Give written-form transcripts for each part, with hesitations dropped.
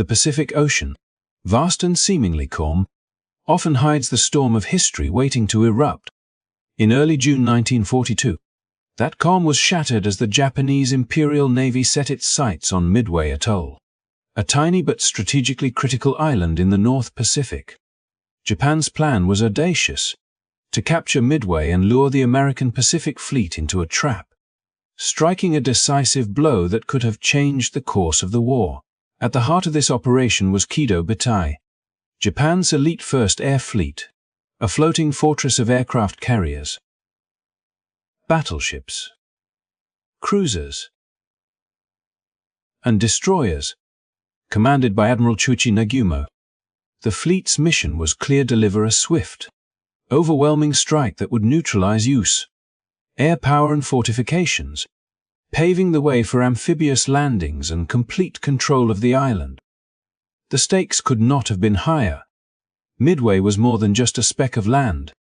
The Pacific Ocean, vast and seemingly calm, often hides the storm of history waiting to erupt. In early June 1942, that calm was shattered as the Japanese Imperial Navy set its sights on Midway Atoll, a tiny but strategically critical island in the North Pacific. Japan's plan was audacious: to capture Midway and lure the American Pacific Fleet into a trap, striking a decisive blow that could have changed the course of the war. At the heart of this operation was Kido Butai, Japan's elite First Air Fleet, a floating fortress of aircraft carriers, battleships, cruisers, and destroyers, commanded by Admiral Chuichi Nagumo. The fleet's mission was clear: deliver a swift, overwhelming strike that would neutralize use, air power and fortifications, paving the way for amphibious landings and complete control of the island. The stakes could not have been higher. Midway was more than just a speck of land.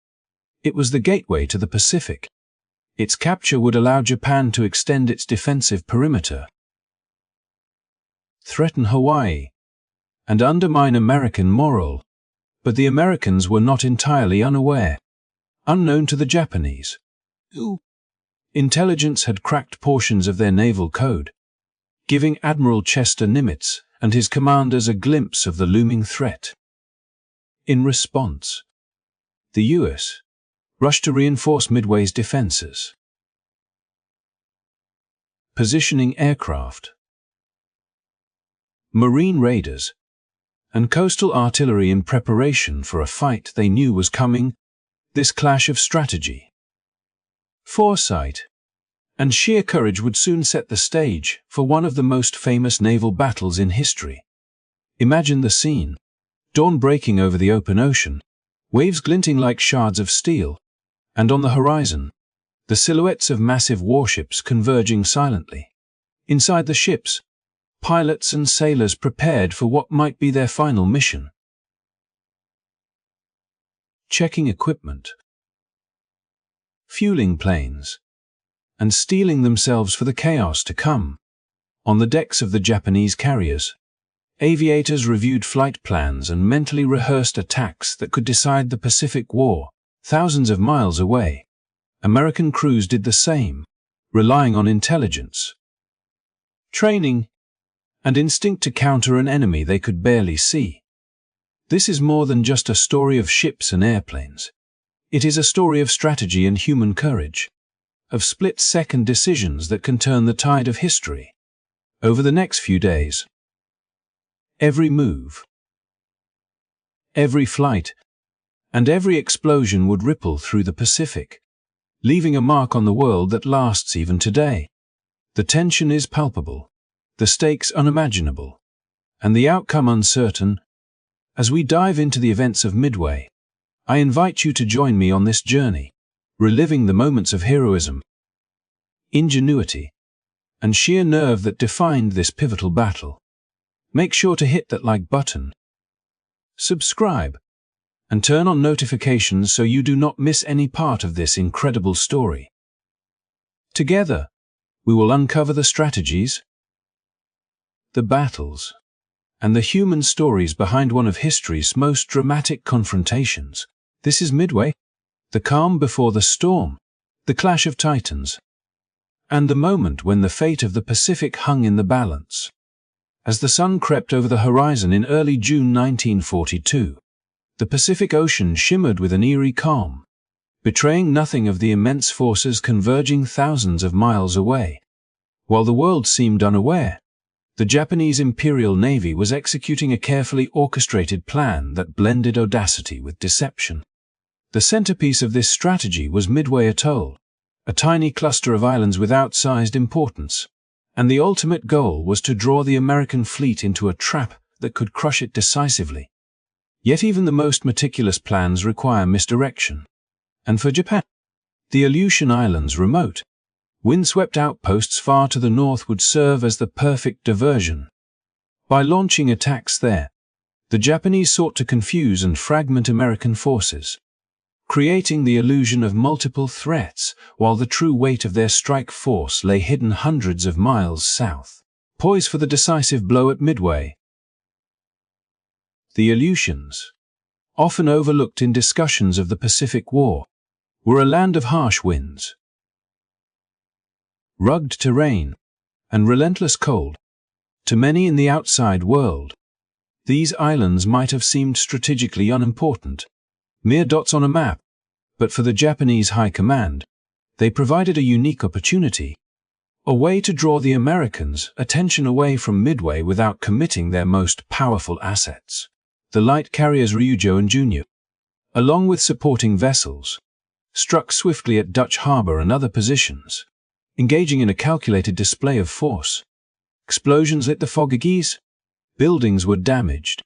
It was the gateway to the Pacific. Its capture would allow Japan to extend its defensive perimeter, threaten Hawaii, and undermine American morale. But the Americans were not entirely unaware. Unknown to the Japanese, intelligence had cracked portions of their naval code, giving Admiral Chester Nimitz and his commanders a glimpse of the looming threat. In response, the U.S. rushed to reinforce Midway's defenses, positioning aircraft, marine raiders, and coastal artillery in preparation for a fight they knew was coming. This clash of strategy, foresight, and sheer courage would soon set the stage for one of the most famous naval battles in history. Imagine the scene: dawn breaking over the open ocean, waves glinting like shards of steel, and on the horizon, the silhouettes of massive warships converging silently. Inside the ships, pilots and sailors prepared for what might be their final mission. Checking equipment, fueling planes, and steeling themselves for the chaos to come. On the decks of the Japanese carriers, aviators reviewed flight plans and mentally rehearsed attacks that could decide the Pacific War, thousands of miles away. American crews did the same, relying on intelligence, training, and instinct to counter an enemy they could barely see. This is more than just a story of ships and airplanes. It is a story of strategy and human courage, of split-second decisions that can turn the tide of history. Over the next few days, every move, every flight, and every explosion would ripple through the Pacific, leaving a mark on the world that lasts even today. The tension is palpable, the stakes unimaginable, and the outcome uncertain. As we dive into the events of Midway, I invite you to join me on this journey, reliving the moments of heroism, ingenuity, and sheer nerve that defined this pivotal battle. Make sure to hit that like button, subscribe, and turn on notifications so you do not miss any part of this incredible story. Together, we will uncover the strategies, the battles, and the human stories behind one of history's most dramatic confrontations. This is Midway, the calm before the storm, the clash of titans, and the moment when the fate of the Pacific hung in the balance. As the sun crept over the horizon in early June 1942, the Pacific Ocean shimmered with an eerie calm, betraying nothing of the immense forces converging thousands of miles away. While the world seemed unaware, the Japanese Imperial Navy was executing a carefully orchestrated plan that blended audacity with deception. The centerpiece of this strategy was Midway Atoll, a tiny cluster of islands with outsized importance, and the ultimate goal was to draw the American fleet into a trap that could crush it decisively. Yet even the most meticulous plans require misdirection. And for Japan, the Aleutian Islands, remote, windswept outposts far to the north, would serve as the perfect diversion. By launching attacks there, the Japanese sought to confuse and fragment American forces, creating the illusion of multiple threats, while the true weight of their strike force lay hidden hundreds of miles south. Poised for the decisive blow at Midway, The Aleutians, often overlooked in discussions of the Pacific War, were a land of harsh winds, rugged terrain, and relentless cold. To many in the outside world, these islands might have seemed strategically unimportant, mere dots on a map, but for the Japanese High Command, they provided a unique opportunity, a way to draw the Americans' attention away from Midway without committing their most powerful assets. The light carriers Ryujo and Junior, along with supporting vessels, struck swiftly at Dutch Harbor and other positions, engaging in a calculated display of force. Explosions lit the foggies, buildings were damaged,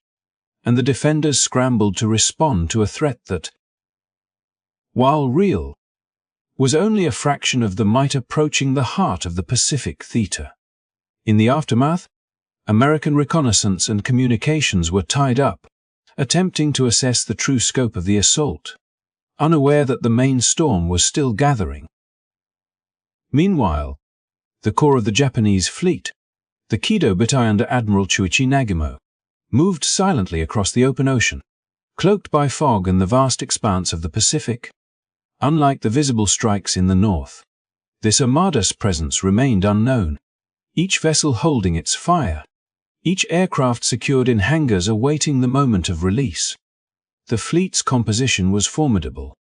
and the defenders scrambled to respond to a threat that, while real, was only a fraction of the might approaching the heart of the Pacific theater. In the aftermath, American reconnaissance and communications were tied up, attempting to assess the true scope of the assault, unaware that the main storm was still gathering. Meanwhile, the core of the Japanese fleet, the Kido Butai under Admiral Chuichi Nagamo, moved silently across the open ocean, cloaked by fog and the vast expanse of the Pacific. Unlike the visible strikes in the north, this armada's presence remained unknown, each vessel holding its fire, each aircraft secured in hangars awaiting the moment of release. The fleet's composition was formidable.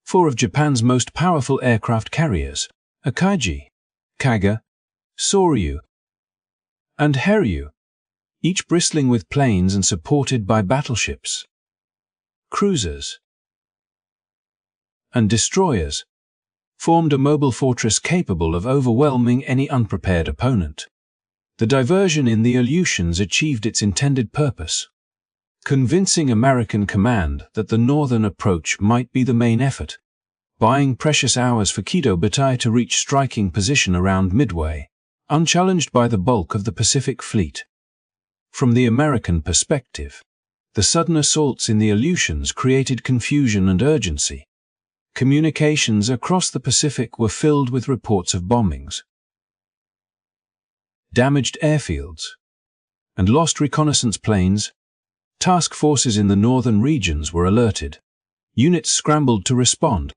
4 of Japan's most powerful aircraft carriers, Akaiji, Kaga, Soryu, and Heryu, each bristling with planes and supported by battleships, cruisers, and destroyers, formed a mobile fortress capable of overwhelming any unprepared opponent. The diversion in the Aleutians achieved its intended purpose, convincing American command that the northern approach might be the main effort, buying precious hours for Kido Butai to reach striking position around Midway, unchallenged by the bulk of the Pacific Fleet. From the American perspective, the sudden assaults in the Aleutians created confusion and urgency. Communications across the Pacific were filled with reports of bombings, damaged airfields, and lost reconnaissance planes. Task forces in the northern regions were alerted. Units scrambled to respond,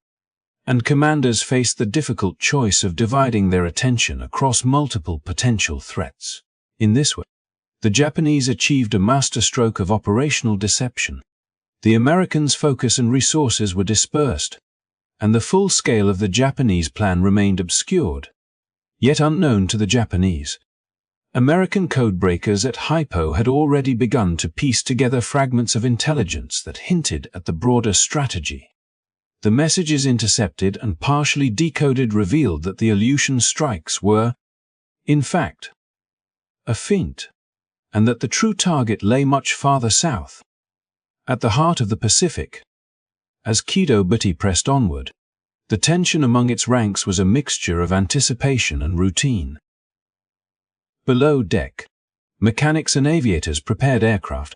and commanders faced the difficult choice of dividing their attention across multiple potential threats. In this way, the Japanese achieved a masterstroke of operational deception. The Americans' focus and resources were dispersed, and the full scale of the Japanese plan remained obscured, yet unknown to the Japanese. American codebreakers at Hypo had already begun to piece together fragments of intelligence that hinted at the broader strategy. The messages intercepted and partially decoded revealed that the Aleutian strikes were, in fact, a feint, and that the true target lay much farther south, at the heart of the Pacific. As Kido Butai pressed onward, the tension among its ranks was a mixture of anticipation and routine. Below deck, mechanics and aviators prepared aircraft,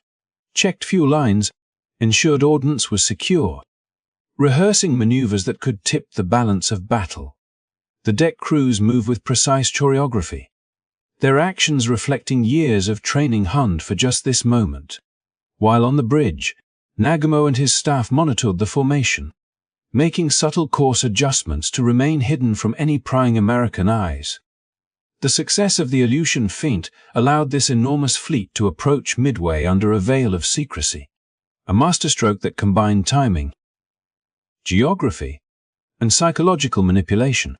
checked fuel lines, ensured ordnance was secure, rehearsing maneuvers that could tip the balance of battle. The deck crews moved with precise choreography, their actions reflecting years of training honed for just this moment. While on the bridge, Nagamo and his staff monitored the formation, making subtle course adjustments to remain hidden from any prying American eyes. The success of the Aleutian feint allowed this enormous fleet to approach Midway under a veil of secrecy, a masterstroke that combined timing, geography, and psychological manipulation.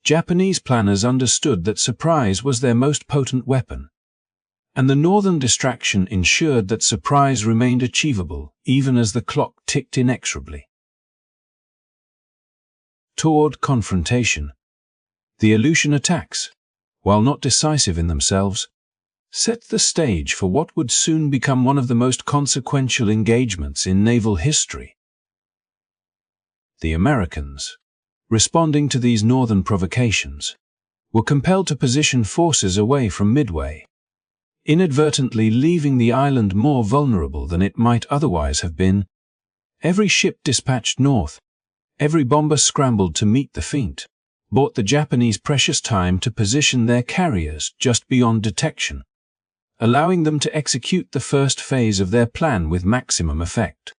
Japanese planners understood that surprise was their most potent weapon, and the northern distraction ensured that surprise remained achievable even as the clock ticked inexorably toward confrontation. The Aleutian attacks, while not decisive in themselves, set the stage for what would soon become one of the most consequential engagements in naval history. The Americans, responding to these northern provocations, were compelled to position forces away from Midway, inadvertently leaving the island more vulnerable than it might otherwise have been. Every ship dispatched north, every bomber scrambled to meet the feint, bought the Japanese precious time to position their carriers just beyond detection. allowing them to execute the first phase of their plan with maximum effect.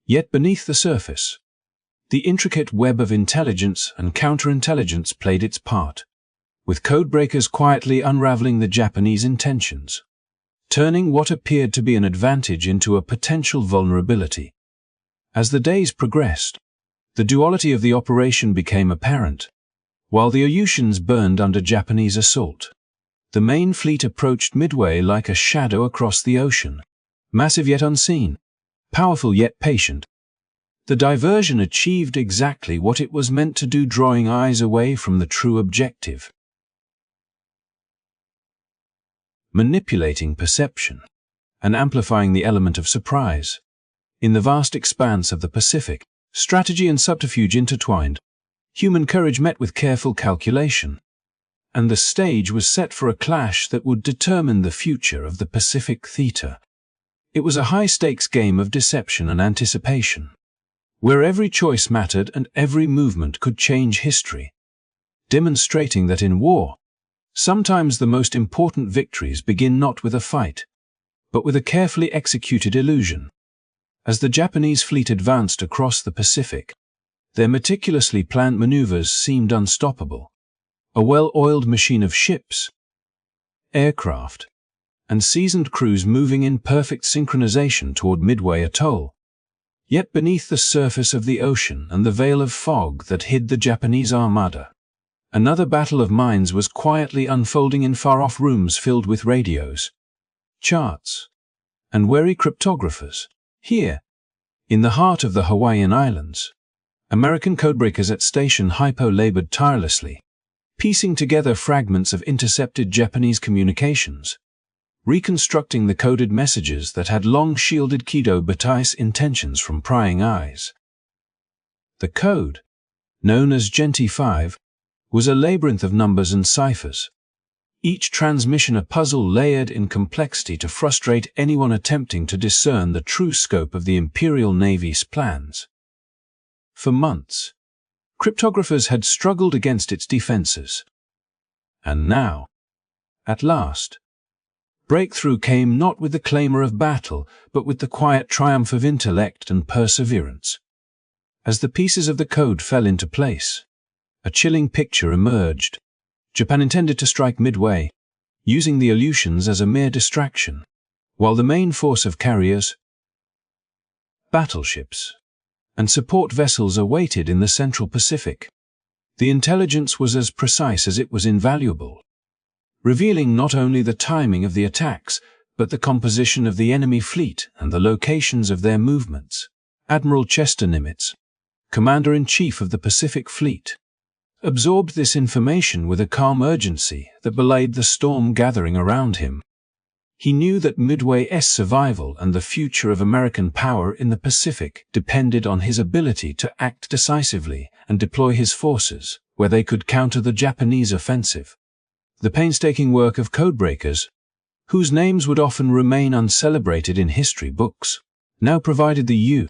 Yet beneath the surface, the intricate web of intelligence and counterintelligence played its part, with codebreakers quietly unraveling the Japanese intentions, turning what appeared to be an advantage into a potential vulnerability. As the days progressed, the duality of the operation became apparent. While the Aleutians burned under Japanese assault, the main fleet approached Midway like a shadow across the ocean, massive yet unseen, powerful yet patient. The diversion achieved exactly what it was meant to do, drawing eyes away from the true objective. Manipulating perception and amplifying the element of surprise. In the vast expanse of the Pacific, strategy and subterfuge intertwined. Human courage met with careful calculation, and the stage was set for a clash that would determine the future of the Pacific theater. It was a high-stakes game of deception and anticipation, where every choice mattered and every movement could change history, demonstrating that in war, sometimes the most important victories begin not with a fight, but with a carefully executed illusion. As the Japanese fleet advanced across the Pacific, their meticulously planned maneuvers seemed unstoppable, a well-oiled machine of ships, aircraft, and seasoned crews moving in perfect synchronization toward Midway Atoll. Yet beneath the surface of the ocean and the veil of fog that hid the Japanese armada, another battle of minds was quietly unfolding in far-off rooms filled with radios, charts, and wary cryptographers. Here, in the heart of the Hawaiian Islands, American codebreakers at Station Hypo labored tirelessly, piecing together fragments of intercepted Japanese communications, reconstructing the coded messages that had long shielded Kido Batai's intentions from prying eyes. The code, known as Genti 5, was a labyrinth of numbers and ciphers, each transmission a puzzle layered in complexity to frustrate anyone attempting to discern the true scope of the Imperial Navy's plans. For months, cryptographers had struggled against its defenses. And now, at last, breakthrough came not with the clamor of battle, but with the quiet triumph of intellect and perseverance. As the pieces of the code fell into place, a chilling picture emerged. Japan intended to strike Midway, using the Aleutians as a mere distraction, while the main force of carriers, battleships, and support vessels awaited in the Central Pacific. The intelligence was as precise as it was invaluable, revealing not only the timing of the attacks, but the composition of the enemy fleet and the locations of their movements. Admiral Chester Nimitz, Commander-in-Chief of the Pacific Fleet, absorbed this information with a calm urgency that belied the storm gathering around him. He knew that Midway's survival and the future of American power in the Pacific depended on his ability to act decisively and deploy his forces where they could counter the Japanese offensive. The painstaking work of codebreakers, whose names would often remain uncelebrated in history books, now provided the U.S.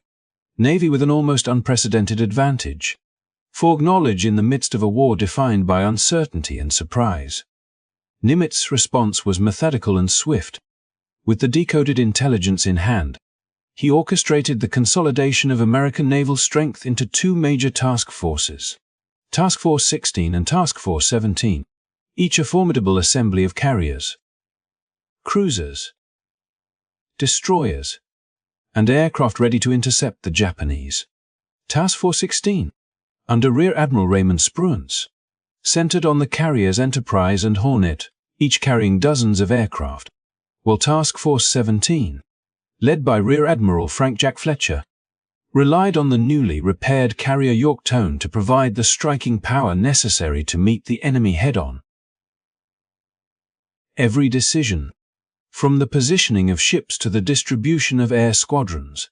Navy with an almost unprecedented advantage. Foreknowledge in the midst of a war defined by uncertainty and surprise. Nimitz's response was methodical and swift. With the decoded intelligence in hand, he orchestrated the consolidation of American naval strength into two major task forces, Task Force 16 and Task Force 17, each a formidable assembly of carriers, cruisers, destroyers, and aircraft ready to intercept the Japanese. Task Force 16, under Rear Admiral Raymond Spruance, centered on the carriers Enterprise and Hornet, each carrying dozens of aircraft, while Task Force 17, led by Rear Admiral Frank Jack Fletcher, relied on the newly repaired carrier Yorktown to provide the striking power necessary to meet the enemy head-on. Every decision, from the positioning of ships to the distribution of air squadrons,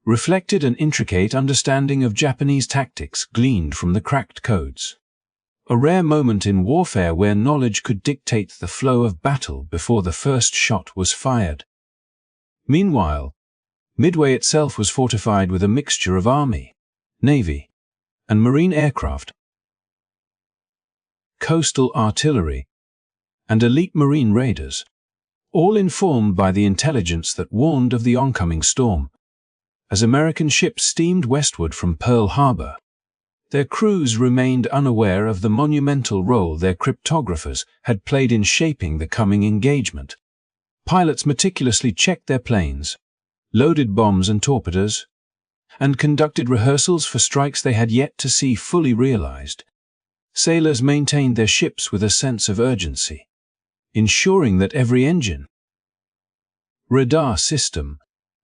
reflected an intricate understanding of Japanese tactics gleaned from the cracked codes. A rare moment in warfare where knowledge could dictate the flow of battle before the first shot was fired. Meanwhile, Midway itself was fortified with a mixture of Army, Navy, and Marine aircraft, coastal artillery, and elite Marine raiders, all informed by the intelligence that warned of the oncoming storm. As American ships steamed westward from Pearl Harbor, their crews remained unaware of the monumental role their cryptographers had played in shaping the coming engagement. Pilots meticulously checked their planes, loaded bombs and torpedoes, and conducted rehearsals for strikes they had yet to see fully realized. Sailors maintained their ships with a sense of urgency, ensuring that every engine, radar system,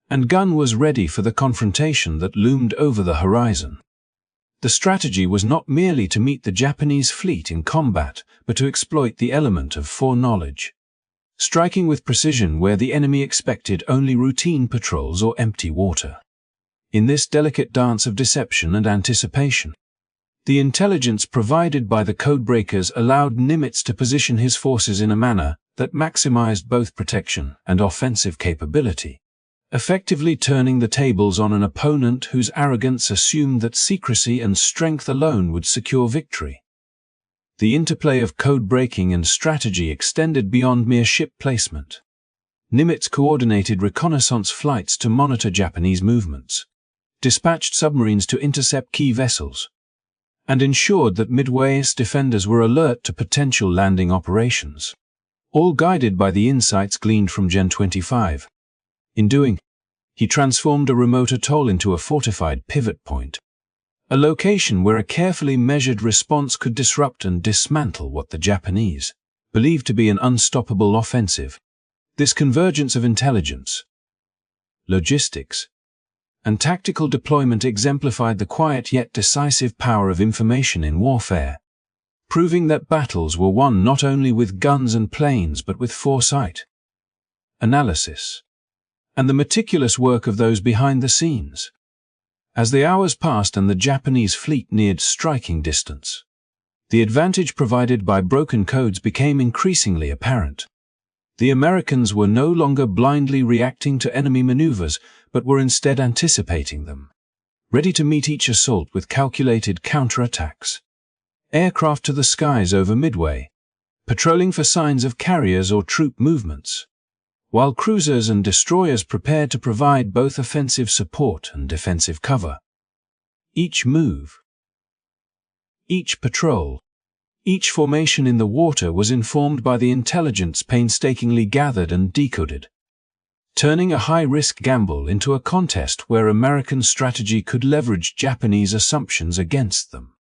and gun was ready for the confrontation that loomed over the horizon. The strategy was not merely to meet the Japanese fleet in combat, but to exploit the element of foreknowledge, striking with precision where the enemy expected only routine patrols or empty water. In this delicate dance of deception and anticipation, the intelligence provided by the codebreakers allowed Nimitz to position his forces in a manner that maximized both protection and offensive capability, effectively turning the tables on an opponent whose arrogance assumed that secrecy and strength alone would secure victory. The interplay of code-breaking and strategy extended beyond mere ship placement. Nimitz coordinated reconnaissance flights to monitor Japanese movements, dispatched submarines to intercept key vessels, and ensured that Midway's defenders were alert to potential landing operations, all guided by the insights gleaned from Gen 25. In doing, he transformed a remote atoll into a fortified pivot point, a location where a carefully measured response could disrupt and dismantle what the Japanese believed to be an unstoppable offensive. This convergence of intelligence, logistics, and tactical deployment exemplified the quiet yet decisive power of information in warfare, proving that battles were won not only with guns and planes but with foresight, analysis, and the meticulous work of those behind the scenes. As the hours passed and the Japanese fleet neared striking distance, the advantage provided by broken codes became increasingly apparent. The Americans were no longer blindly reacting to enemy maneuvers, but were instead anticipating them, ready to meet each assault with calculated counterattacks. Aircraft to the skies over Midway, patrolling for signs of carriers or troop movements, while cruisers and destroyers prepared to provide both offensive support and defensive cover. Each move, each patrol, each formation in the water was informed by the intelligence painstakingly gathered and decoded, turning a high-risk gamble into a contest where American strategy could leverage Japanese assumptions against them.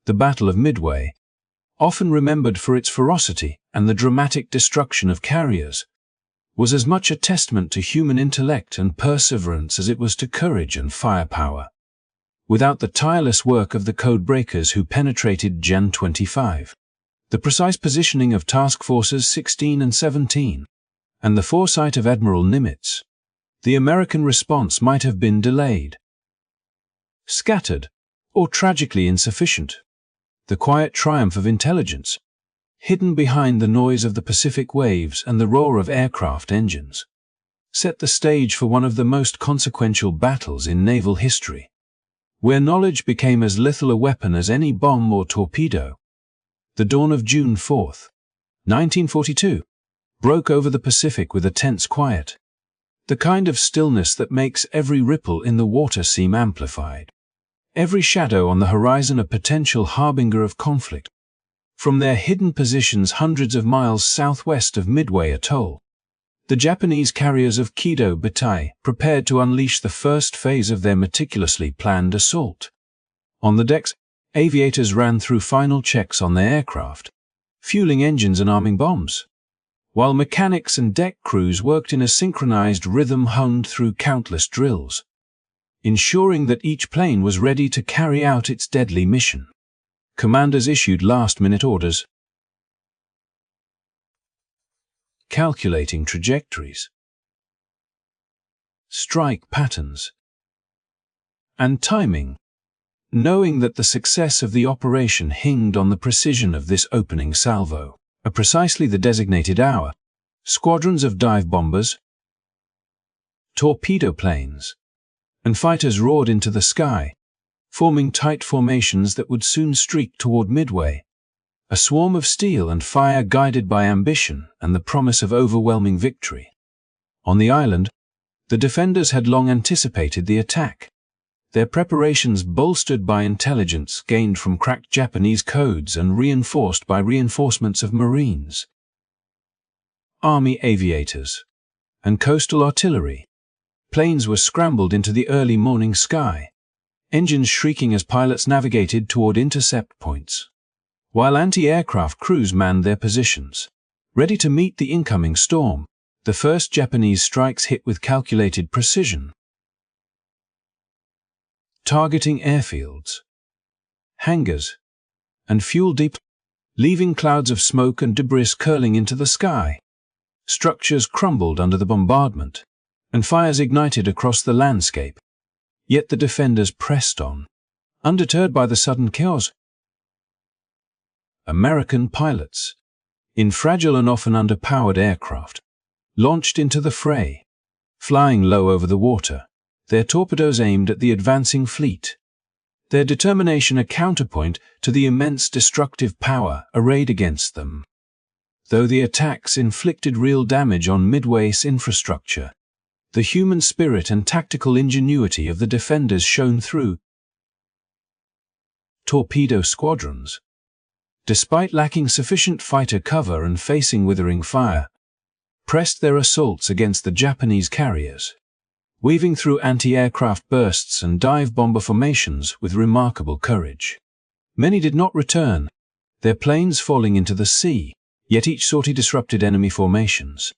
The Battle of Midway, often remembered for its ferocity and the dramatic destruction of carriers, was as much a testament to human intellect and perseverance as it was to courage and firepower. Without the tireless work of the codebreakers who penetrated Gen 25, the precise positioning of Task Forces 16 and 17, and the foresight of Admiral Nimitz, the American response might have been delayed, scattered, or tragically insufficient. The quiet triumph of intelligence, hidden behind the noise of the Pacific waves and the roar of aircraft engines, set the stage for one of the most consequential battles in naval history, where knowledge became as lethal a weapon as any bomb or torpedo. The dawn of June 4, 1942, broke over the Pacific with a tense quiet, the kind of stillness that makes every ripple in the water seem amplified, every shadow on the horizon a potential harbinger of conflict. From their hidden positions hundreds of miles southwest of Midway Atoll, the Japanese carriers of Kido Butai prepared to unleash the first phase of their meticulously planned assault. On the decks, aviators ran through final checks on their aircraft, fueling engines and arming bombs, while mechanics and deck crews worked in a synchronized rhythm hummed through countless drills, ensuring that each plane was ready to carry out its deadly mission. Commanders issued last-minute orders, calculating trajectories, strike patterns, and timing, knowing that the success of the operation hinged on the precision of this opening salvo. At precisely the designated hour, squadrons of dive bombers, torpedo planes, and fighters roared into the sky, forming tight formations that would soon streak toward Midway. a swarm of steel and fire guided by ambition and the promise of overwhelming victory. On the island, the defenders had long anticipated the attack, their preparations bolstered by intelligence gained from cracked Japanese codes and reinforced by reinforcements of Marines, Army aviators, and coastal artillery. Planes were scrambled into the early morning sky, engines shrieking as pilots navigated toward intercept points, while anti-aircraft crews manned their positions, ready to meet the incoming storm. The first Japanese strikes hit with calculated precision, targeting airfields, hangars, and fuel depots, leaving clouds of smoke and debris curling into the sky. Structures crumbled under the bombardment, and fires ignited across the landscape. Yet the defenders pressed on, undeterred by the sudden chaos. American pilots, in fragile and often underpowered aircraft, launched into the fray, flying low over the water, their torpedoes aimed at the advancing fleet, their determination a counterpoint to the immense destructive power arrayed against them. Though the attacks inflicted real damage on Midway's infrastructure, the human spirit and tactical ingenuity of the defenders shone through. Torpedo squadrons, despite lacking sufficient fighter cover and facing withering fire, pressed their assaults against the Japanese carriers, weaving through anti-aircraft bursts and dive bomber formations with remarkable courage. Many did not return, their planes falling into the sea, yet each sortie disrupted enemy formations,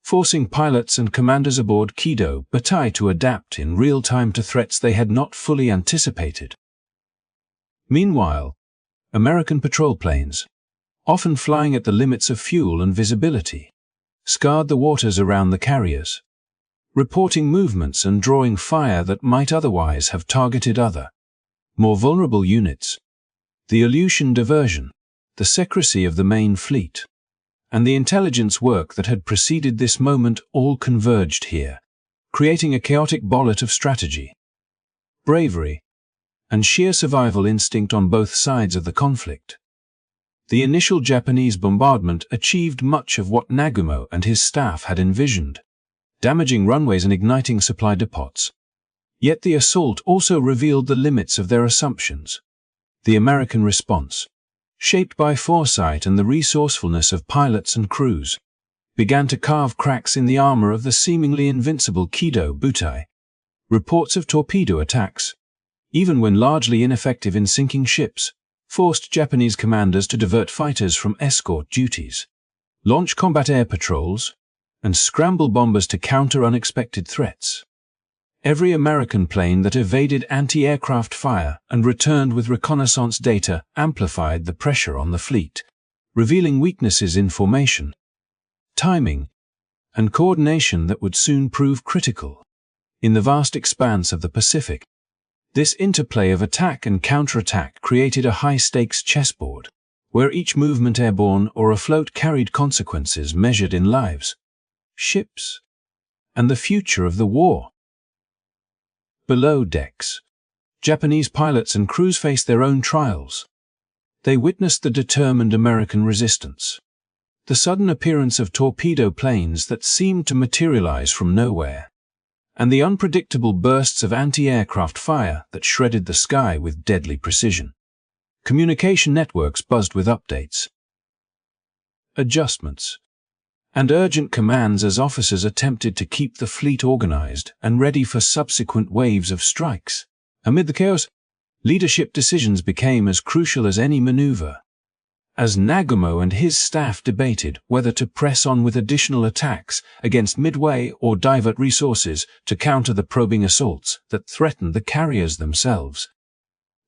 forcing pilots and commanders aboard Kido Batai to adapt in real time to threats they had not fully anticipated. Meanwhile, American patrol planes, often flying at the limits of fuel and visibility, scoured the waters around the carriers, reporting movements and drawing fire that might otherwise have targeted other, more vulnerable units. The Aleutian diversion, the secrecy of the main fleet, and the intelligence work that had preceded this moment all converged here, creating a chaotic bollet of strategy, bravery, and sheer survival instinct on both sides of the conflict. The initial Japanese bombardment achieved much of what Nagumo and his staff had envisioned, damaging runways and igniting supply depots. Yet the assault also revealed the limits of their assumptions. The American response, shaped by foresight and the resourcefulness of pilots and crews, began to carve cracks in the armor of the seemingly invincible Kido Butai. Reports of torpedo attacks, even when largely ineffective in sinking ships, forced Japanese commanders to divert fighters from escort duties, launch combat air patrols, and scramble bombers to counter unexpected threats. Every American plane that evaded anti-aircraft fire and returned with reconnaissance data amplified the pressure on the fleet, revealing weaknesses in formation, timing, and coordination that would soon prove critical. In the vast expanse of the Pacific, this interplay of attack and counterattack created a high-stakes chessboard, where each movement airborne or afloat carried consequences measured in lives, ships, and the future of the war. Below decks, Japanese pilots and crews faced their own trials. They witnessed the determined American resistance, the sudden appearance of torpedo planes that seemed to materialize from nowhere, and the unpredictable bursts of anti-aircraft fire that shredded the sky with deadly precision. Communication networks buzzed with updates, adjustments, and urgent commands as officers attempted to keep the fleet organized and ready for subsequent waves of strikes. Amid the chaos, leadership decisions became as crucial as any maneuver. As Nagumo and his staff debated whether to press on with additional attacks against Midway or divert resources to counter the probing assaults that threatened the carriers themselves,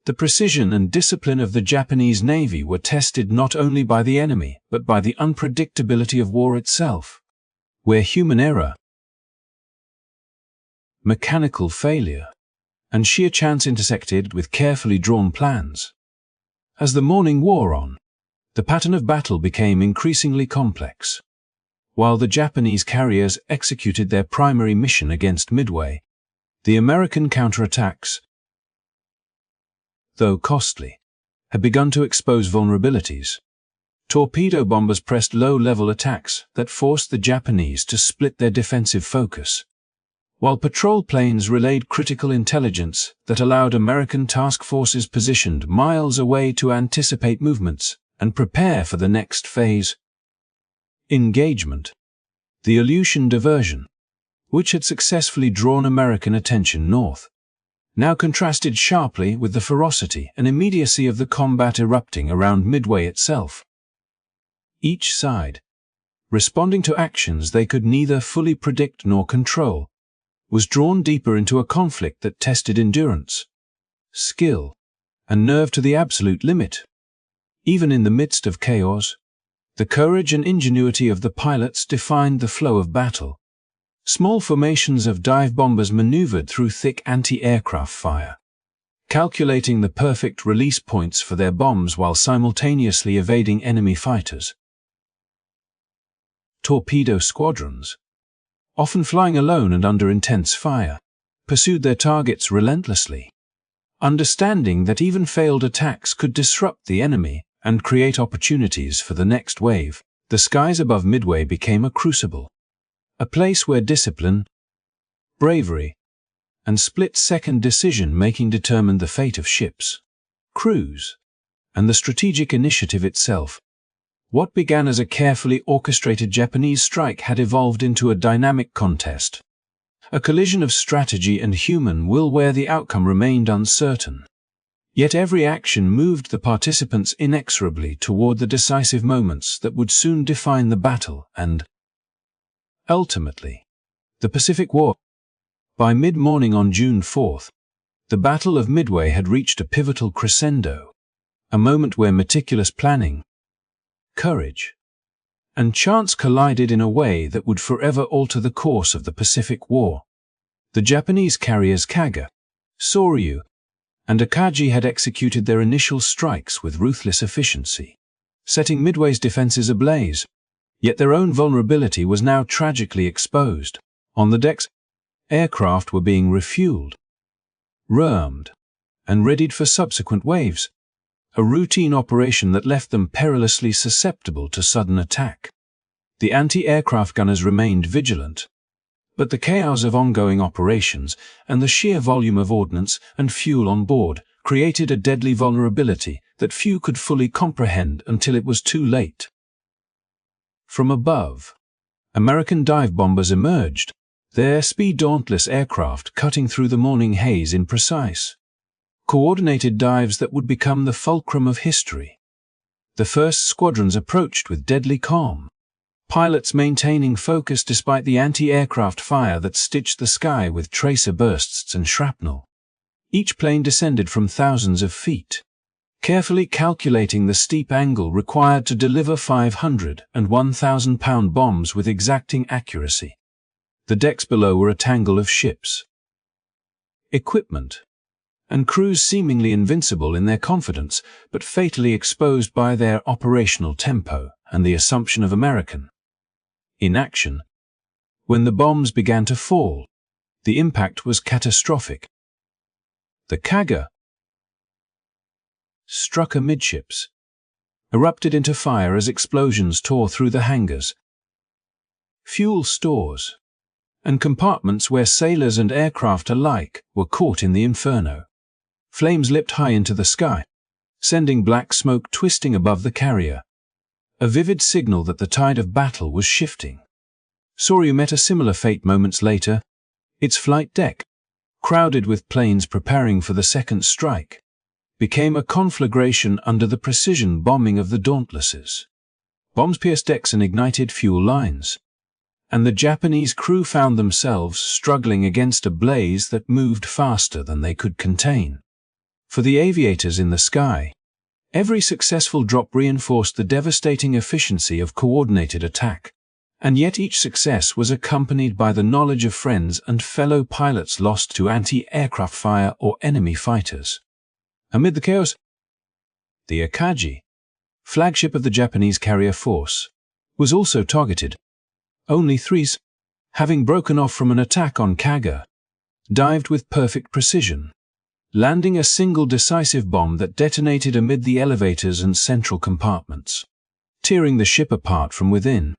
the precision and discipline of the Japanese Navy were tested not only by the enemy but by the unpredictability of war itself, where human error, mechanical failure, and sheer chance intersected with carefully drawn plans. As the morning wore on, the pattern of battle became increasingly complex. While the Japanese carriers executed their primary mission against Midway, the American counterattacks, though costly, had begun to expose vulnerabilities. Torpedo bombers pressed low-level attacks that forced the Japanese to split their defensive focus, while patrol planes relayed critical intelligence that allowed American task forces positioned miles away to anticipate movements and prepare for the next phase. Engagement. The Aleutian diversion, which had successfully drawn American attention north, now contrasted sharply with the ferocity and immediacy of the combat erupting around Midway itself. Each side, responding to actions they could neither fully predict nor control, was drawn deeper into a conflict that tested endurance, skill, and nerve to the absolute limit. Even in the midst of chaos, the courage and ingenuity of the pilots defined the flow of battle. Small formations of dive bombers maneuvered through thick anti-aircraft fire, calculating the perfect release points for their bombs while simultaneously evading enemy fighters. Torpedo squadrons, often flying alone and under intense fire, pursued their targets relentlessly, understanding that even failed attacks could disrupt the enemy and create opportunities for the next wave. The skies above Midway became a crucible, a place where discipline, bravery, and split-second decision-making determined the fate of ships, crews, and the strategic initiative itself. What began as a carefully orchestrated Japanese strike had evolved into a dynamic contest, a collision of strategy and human will where the outcome remained uncertain. Yet every action moved the participants inexorably toward the decisive moments that would soon define the battle and, ultimately, the Pacific War. By mid-morning on June 4th, the Battle of Midway had reached a pivotal crescendo, a moment where meticulous planning, courage, and chance collided in a way that would forever alter the course of the Pacific War. The Japanese carriers Kaga, Soryu, and Akagi had executed their initial strikes with ruthless efficiency, setting Midway's defenses ablaze. Yet their own vulnerability was now tragically exposed. On the decks, aircraft were being refueled, rearmed, and readied for subsequent waves, a routine operation that left them perilously susceptible to sudden attack. The anti-aircraft gunners remained vigilant, but the chaos of ongoing operations and the sheer volume of ordnance and fuel on board created a deadly vulnerability that few could fully comprehend until it was too late. From above, American dive bombers emerged, their speed dauntless aircraft cutting through the morning haze in precise, coordinated dives that would become the fulcrum of history. The first squadrons approached with deadly calm, pilots maintaining focus despite the anti-aircraft fire that stitched the sky with tracer bursts and shrapnel. Each plane descended from thousands of feet, carefully calculating the steep angle required to deliver 500 and 1,000-pound bombs with exacting accuracy. The decks below were a tangle of ships, equipment, and crews seemingly invincible in their confidence, but fatally exposed by their operational tempo and the assumption of American inaction. When the bombs began to fall, the impact was catastrophic. The Kaga struck amidships, erupted into fire as explosions tore through the hangars, fuel stores, and compartments where sailors and aircraft alike were caught in the inferno. Flames leapt high into the sky, sending black smoke twisting above the carrier, a vivid signal that the tide of battle was shifting. Soryu met a similar fate moments later, its flight deck, crowded with planes preparing for the second strike, became a conflagration under the precision bombing of the Dauntlesses. Bombs pierced decks and ignited fuel lines, and the Japanese crew found themselves struggling against a blaze that moved faster than they could contain. For the aviators in the sky, every successful drop reinforced the devastating efficiency of coordinated attack, and yet each success was accompanied by the knowledge of friends and fellow pilots lost to anti-aircraft fire or enemy fighters. Amid the chaos, the Akagi, flagship of the Japanese carrier force, was also targeted. Only threes, having broken off from an attack on Kaga, dived with perfect precision, landing a single decisive bomb that detonated amid the elevators and central compartments. tearing the ship apart from within.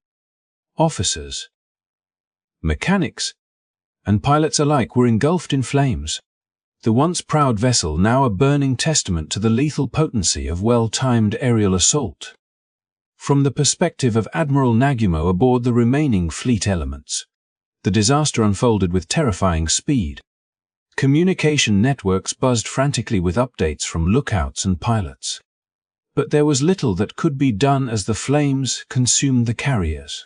Officers, mechanics, and pilots alike were engulfed in flames, the once proud vessel now a burning testament to the lethal potency of well-timed aerial assault. From the perspective of Admiral Nagumo aboard the remaining fleet elements, the disaster unfolded with terrifying speed. Communication networks buzzed frantically with updates from lookouts and pilots. But there was little that could be done as the flames consumed the carriers.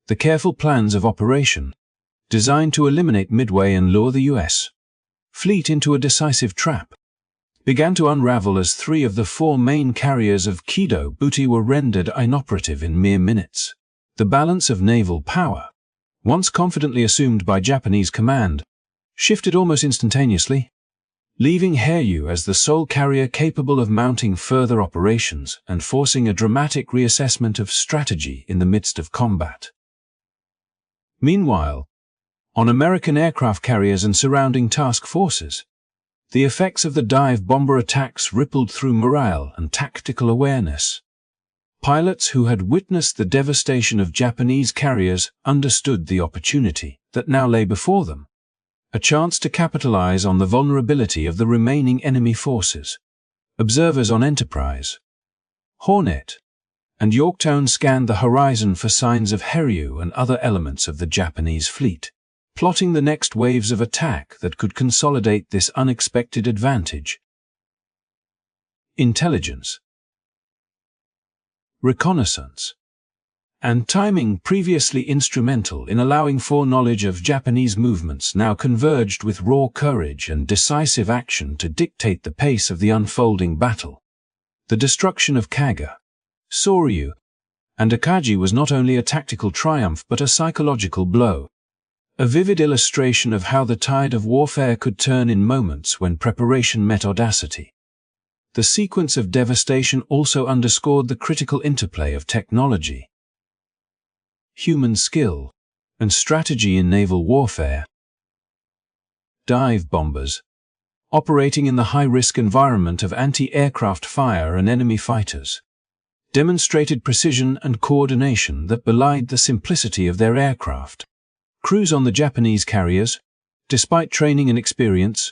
The careful plans of operation, designed to eliminate Midway and lure the U.S. fleet into a decisive trap, began to unravel as 3 of the 4 main carriers of Kido Butte were rendered inoperative in mere minutes. The balance of naval power, once confidently assumed by Japanese command, shifted almost instantaneously, leaving Haryu as the sole carrier capable of mounting further operations and forcing a dramatic reassessment of strategy in the midst of combat. Meanwhile, on American aircraft carriers and surrounding task forces, the effects of the dive bomber attacks rippled through morale and tactical awareness. Pilots who had witnessed the devastation of Japanese carriers understood the opportunity that now lay before them, a chance to capitalize on the vulnerability of the remaining enemy forces. Observers on Enterprise, Hornet, and Yorktown scanned the horizon for signs of Haryu and other elements of the Japanese fleet, plotting the next waves of attack that could consolidate this unexpected advantage. Intelligence, reconnaissance, and timing, previously instrumental in allowing foreknowledge of Japanese movements, now converged with raw courage and decisive action to dictate the pace of the unfolding battle. The destruction of Kaga, Soryu, and Akagi was not only a tactical triumph but a psychological blow, a vivid illustration of how the tide of warfare could turn in moments when preparation met audacity. The sequence of devastation also underscored the critical interplay of technology, human skill, and strategy in naval warfare. Dive bombers, operating in the high-risk environment of anti-aircraft fire and enemy fighters, demonstrated precision and coordination that belied the simplicity of their aircraft. Crews on the Japanese carriers, despite training and experience,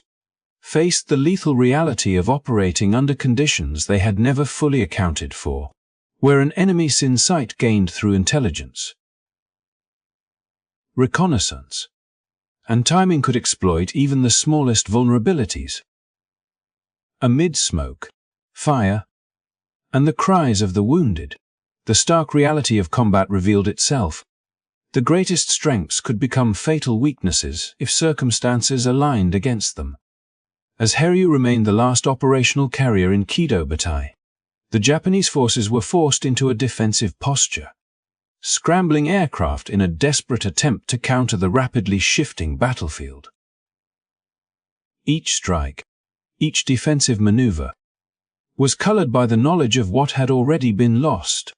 faced the lethal reality of operating under conditions they had never fully accounted for, where an enemy's insight gained through intelligence, reconnaissance, and timing could exploit even the smallest vulnerabilities. Amid smoke, fire, and the cries of the wounded, the stark reality of combat revealed itself. The greatest strengths could become fatal weaknesses if circumstances aligned against them. As Haryu remained the last operational carrier in Kido Butte, the Japanese forces were forced into a defensive posture, scrambling aircraft in a desperate attempt to counter the rapidly shifting battlefield. Each strike, each defensive maneuver, was colored by the knowledge of what had already been lost,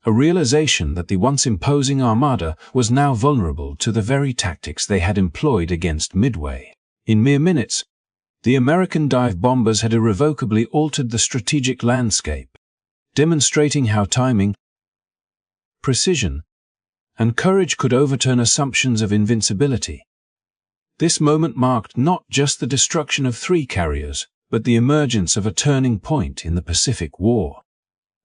a realization that the once imposing armada was now vulnerable to the very tactics they had employed against Midway. In mere minutes, the American dive bombers had irrevocably altered the strategic landscape, demonstrating how timing, precision, and courage could overturn assumptions of invincibility. This moment marked not just the destruction of 3 carriers, but the emergence of a turning point in the Pacific War.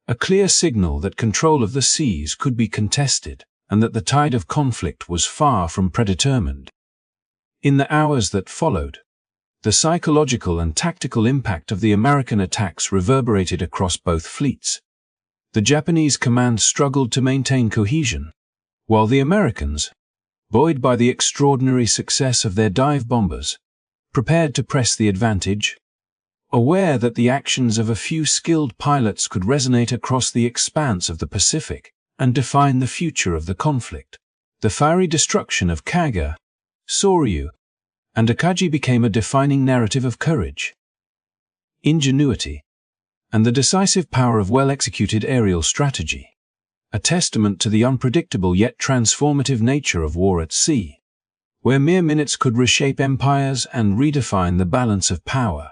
A clear signal that control of the seas could be contested, and that the tide of conflict was far from predetermined. In the hours that followed, the psychological and tactical impact of the American attacks reverberated across both fleets. The Japanese command struggled to maintain cohesion, while the Americans, buoyed by the extraordinary success of their dive bombers, prepared to press the advantage, aware that the actions of a few skilled pilots could resonate across the expanse of the Pacific and define the future of the conflict. The fiery destruction of Kaga, Soryu, and Akagi became a defining narrative of courage, ingenuity, and the decisive power of well-executed aerial strategy, a testament to the unpredictable yet transformative nature of war at sea, where mere minutes could reshape empires and redefine the balance of power.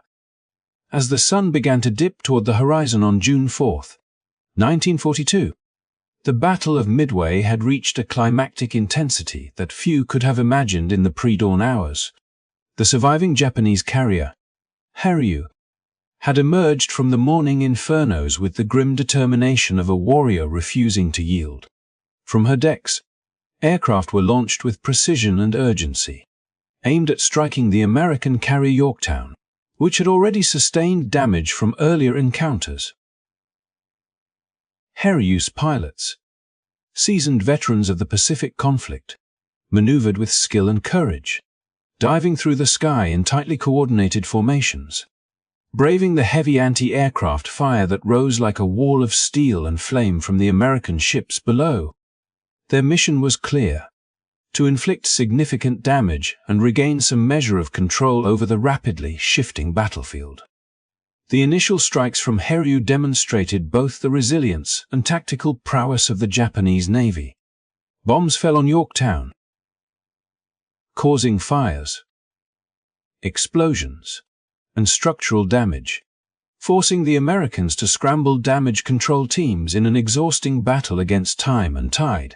As the sun began to dip toward the horizon on June 4, 1942, The Battle of Midway had reached a climactic intensity that few could have imagined in the pre-dawn hours. The surviving Japanese carrier, Haryu, had emerged from the morning infernos with the grim determination of a warrior refusing to yield. From her decks, aircraft were launched with precision and urgency, aimed at striking the American carrier Yorktown, which had already sustained damage from earlier encounters. Haryu's pilots, seasoned veterans of the Pacific conflict, maneuvered with skill and courage, diving through the sky in tightly coordinated formations, braving the heavy anti-aircraft fire that rose like a wall of steel and flame from the American ships below. Their mission was clear: to inflict significant damage and regain some measure of control over the rapidly shifting battlefield. The initial strikes from Haryu demonstrated both the resilience and tactical prowess of the Japanese Navy. Bombs fell on Yorktown, causing fires, explosions, and structural damage, forcing the Americans to scramble damage control teams in an exhausting battle against time and tide.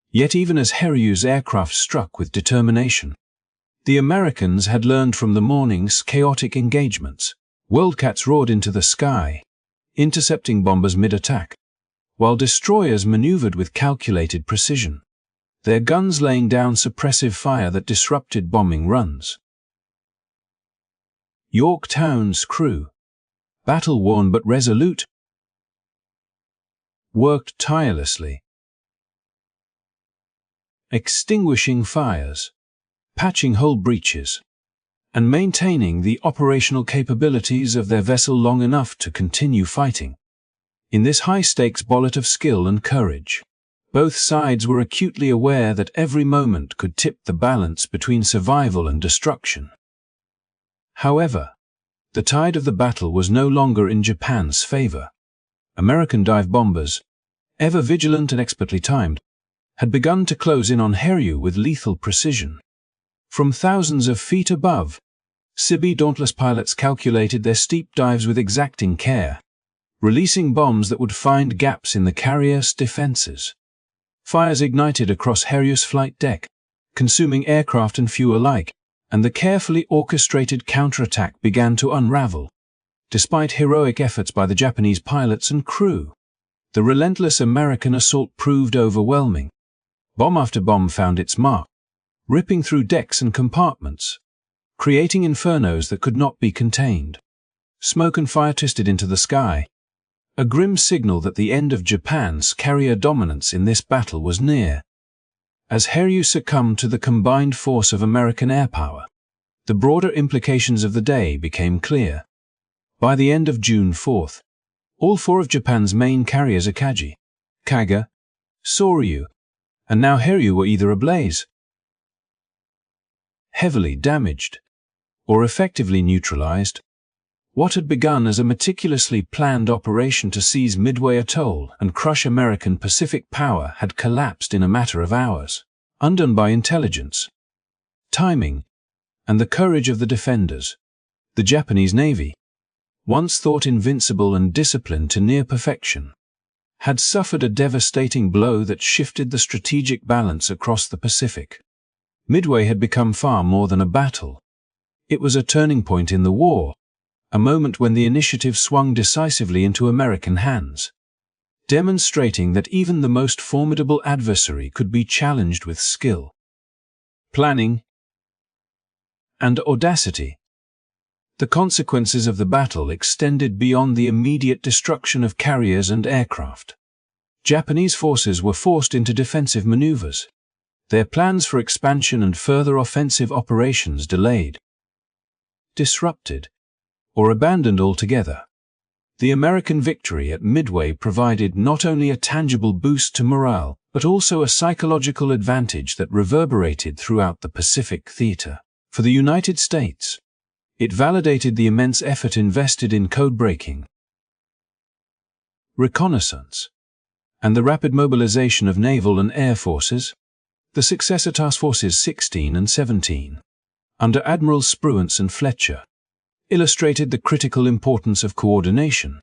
Yet even as Haryu's aircraft struck with determination, the Americans had learned from the morning's chaotic engagements. Wildcats roared into the sky, intercepting bombers mid-attack, while destroyers maneuvered with calculated precision, their guns laying down suppressive fire that disrupted bombing runs. Yorktown's crew, battle-worn but resolute, worked tirelessly, extinguishing fires, patching hull breaches, and maintaining the operational capabilities of their vessel long enough to continue fighting. In this high-stakes bullet of skill and courage, both sides were acutely aware that every moment could tip the balance between survival and destruction. However, the tide of the battle was no longer in Japan's favor. American dive bombers, ever vigilant and expertly timed, had begun to close in on Haryu with lethal precision. From thousands of feet above, Sibi dauntless pilots calculated their steep dives with exacting care, releasing bombs that would find gaps in the carrier's defenses. Fires ignited across Haryu's flight deck, consuming aircraft and fuel alike, and the carefully orchestrated counterattack began to unravel. Despite heroic efforts by the Japanese pilots and crew, the relentless American assault proved overwhelming. Bomb after bomb found its mark, ripping through decks and compartments, creating infernos that could not be contained. Smoke and fire twisted into the sky, a grim signal that the end of Japan's carrier dominance in this battle was near. As Haryu succumbed to the combined force of American air power, the broader implications of the day became clear. By the end of June 4th, all four of Japan's main carriers, Akagi, Kaga, Soryu, and now Haryu, were either ablaze, heavily damaged, or effectively neutralized. What had begun as a meticulously planned operation to seize Midway Atoll and crush American Pacific power had collapsed in a matter of hours, undone by intelligence, timing, and the courage of the defenders. The Japanese Navy, once thought invincible and disciplined to near perfection, had suffered a devastating blow that shifted the strategic balance across the Pacific. Midway had become far more than a battle. It was a turning point in the war, a moment when the initiative swung decisively into American hands, demonstrating that even the most formidable adversary could be challenged with skill, planning, and audacity. The consequences of the battle extended beyond the immediate destruction of carriers and aircraft. Japanese forces were forced into defensive maneuvers, their plans for expansion and further offensive operations delayed, disrupted, or abandoned altogether. The American victory at Midway provided not only a tangible boost to morale, but also a psychological advantage that reverberated throughout the Pacific theater. For the United States, it validated the immense effort invested in code-breaking, reconnaissance, and the rapid mobilization of naval and air forces. The successor task forces 16 and 17, under Admirals Spruance and Fletcher, illustrated the critical importance of coordination,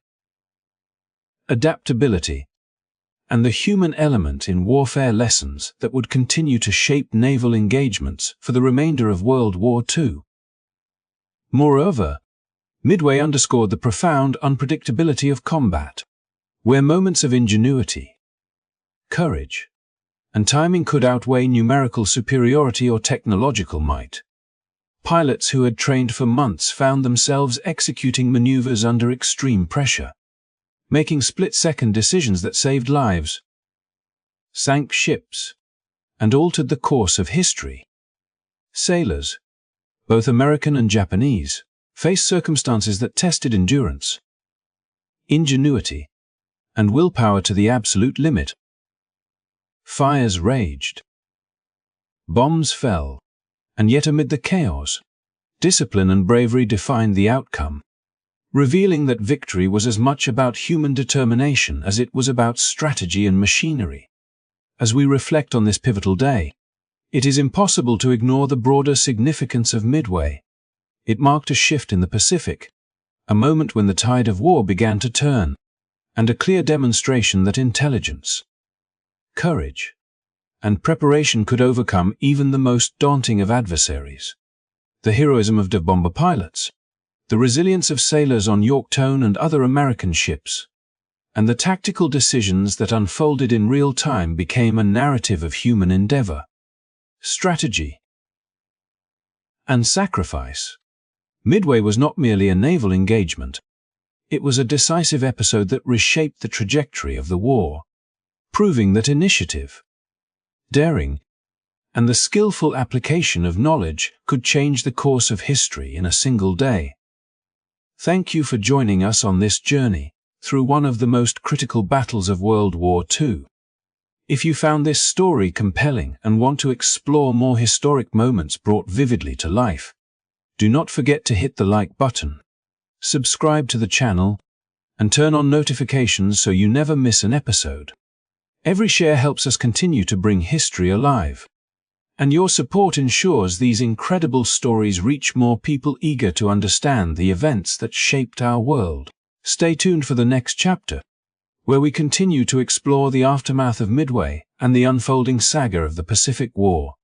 adaptability, and the human element in warfare lessons that would continue to shape naval engagements for the remainder of World War II. Moreover, Midway underscored the profound unpredictability of combat, where moments of ingenuity, courage, and timing could outweigh numerical superiority or technological might. Pilots who had trained for months found themselves executing maneuvers under extreme pressure, making split-second decisions that saved lives, sank ships, and altered the course of history. Sailors, both American and Japanese, faced circumstances that tested endurance, ingenuity, and willpower to the absolute limit. Fires raged, bombs fell, and yet amid the chaos, discipline and bravery defined the outcome, revealing that victory was as much about human determination as it was about strategy and machinery. As we reflect on this pivotal day, it is impossible to ignore the broader significance of Midway. It marked a shift in the Pacific, a moment when the tide of war began to turn, and a clear demonstration that intelligence, courage, and preparation could overcome even the most daunting of adversaries. The heroism of bomber pilots, the resilience of sailors on Yorktown and other American ships, and the tactical decisions that unfolded in real time became a narrative of human endeavor, strategy, and sacrifice. Midway was not merely a naval engagement. It was a decisive episode that reshaped the trajectory of the war, proving that initiative, daring, and the skillful application of knowledge could change the course of history in a single day. Thank you for joining us on this journey through one of the most critical battles of World War II. If you found this story compelling and want to explore more historic moments brought vividly to life, do not forget to hit the like button, subscribe to the channel, and turn on notifications so you never miss an episode. Every share helps us continue to bring history alive, and your support ensures these incredible stories reach more people eager to understand the events that shaped our world. Stay tuned for the next chapter, where we continue to explore the aftermath of Midway and the unfolding saga of the Pacific War.